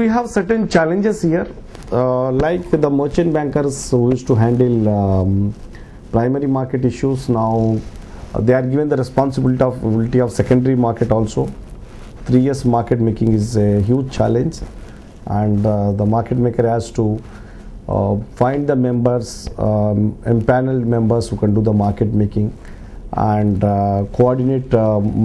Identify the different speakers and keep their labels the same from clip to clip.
Speaker 1: We have certain challenges here, like the merchant bankers who used to handle primary market issues. Now they are given the responsibility of secondary market also. 3 years market making is a huge challenge, and the market maker has to find the members, empaneled members who can do the market making, and coordinate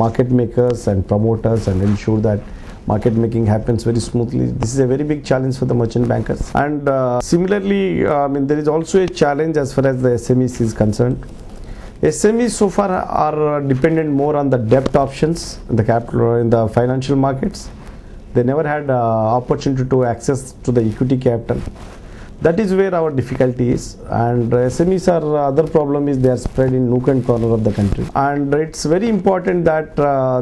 Speaker 1: market makers and promoters and ensure that market making happens very smoothly. This is a very big challenge for the merchant bankers. And similarly, there is also a challenge as far as the SMEs is concerned. SMEs so far are dependent more on the debt options in the capital, in the financial markets. They never had opportunity to access to the equity capital. That is where our difficulty is, and SMEs are other problem is they are spread in nook and corner of the country, and it's very important that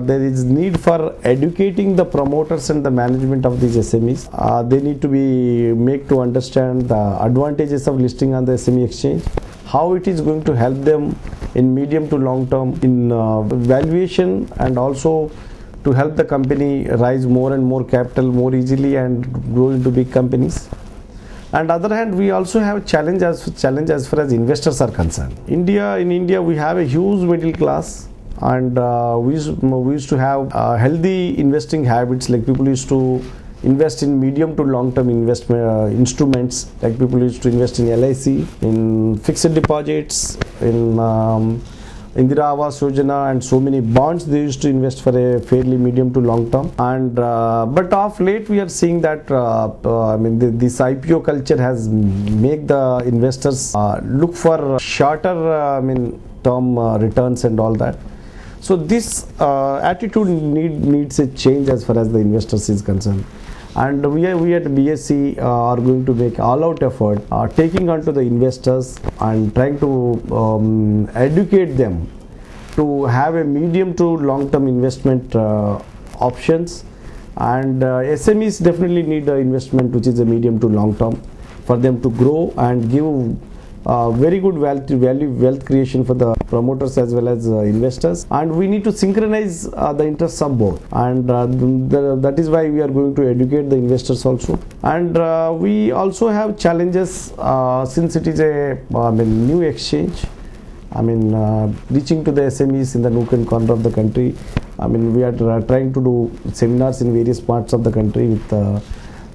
Speaker 1: there is need for educating the promoters and the management of these SMEs. They need to be made to understand the advantages of listing on the SME exchange, how it is going to help them in medium to long term in valuation, and also to help the company rise more and more capital more easily and grow into big companies. And other hand, we also have challenge as far as investors are concerned. In India, we have a huge middle class, and we used to have healthy investing habits. Like people used to invest in medium to long term investment instruments. Like people used to invest in LIC, in fixed deposits, in Indira Awas Yojana, and so many bonds they used to invest for a fairly medium to long term. And but of late we are seeing that this IPO culture has made the investors look for shorter term returns and all that. So this attitude needs a change as far as the investors is concerned. And we at BSE are going to make all-out effort taking on to the investors and trying to educate them to have a medium to long-term investment options. And SMEs definitely need an investment which is a medium to long-term for them to grow and give very good wealth creation for the promoters as well as investors. And we need to synchronize the interests of both, and that is why we are going to educate the investors also. And we also have challenges since it is a new exchange. Reaching to the SMEs in the nook and corner of the country. We are trying to do seminars in various parts of the country with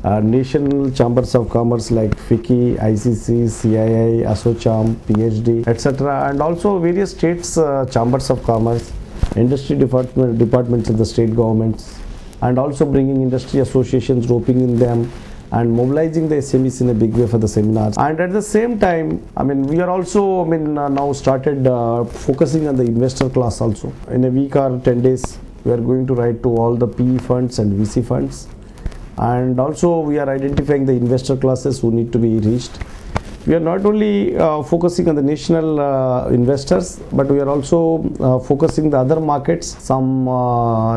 Speaker 1: national chambers of commerce like FICCI, ICC, CII, ASSOCHAM, PhD, etc., and also various states chambers of commerce, industry departments of the state governments, and also bringing industry associations, roping in them and mobilizing the SMEs in a big way for the seminars. And at the same time, we are also now started focusing on the investor class also. In a week or 10 days, we are going to write to all the PE funds and VC funds. And also we are identifying the investor classes who need to be reached. We are not only focusing on the national investors, but we are also focusing the other markets, some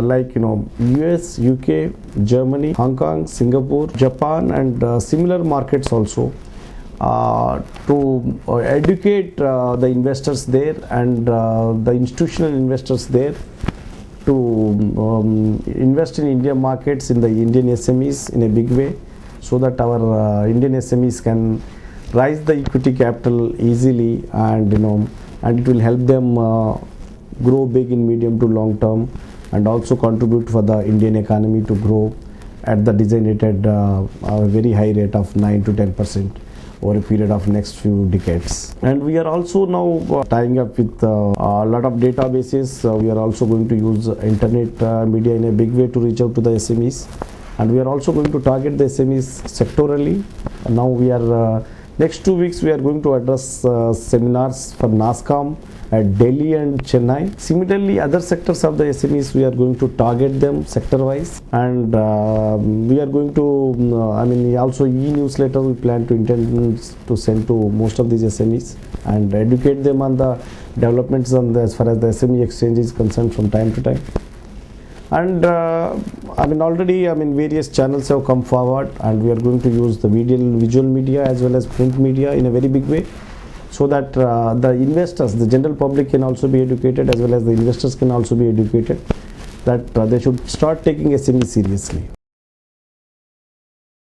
Speaker 1: like US, UK, Germany, Hong Kong, Singapore, Japan, and similar markets also to educate the investors there and the institutional investors there to invest in Indian markets, in the Indian SMEs in a big way, so that our Indian SMEs can rise the equity capital easily, and and it will help them grow big in medium to long term, and also contribute for the Indian economy to grow at the designated very high rate of 9 to 10% over a period of next few decades. And we are also now tying up with a lot of databases. We are also going to use internet media in a big way to reach out to the SMEs, and we are also going to target the SMEs sectorally. Now we are next 2 weeks we are going to address seminars for NASSCOM at Delhi and Chennai. Similarly, other sectors of the SMEs we are going to target them sector wise, and we are going to also e-newsletter we plan to intend to send to most of these SMEs and educate them on the developments on as far as the SME exchange is concerned from time to time. And already various channels have come forward, and we are going to use the visual media as well as print media in a very big way, so that the investors, the general public can also be educated, as well as the investors can also be educated that they should start taking SME seriously.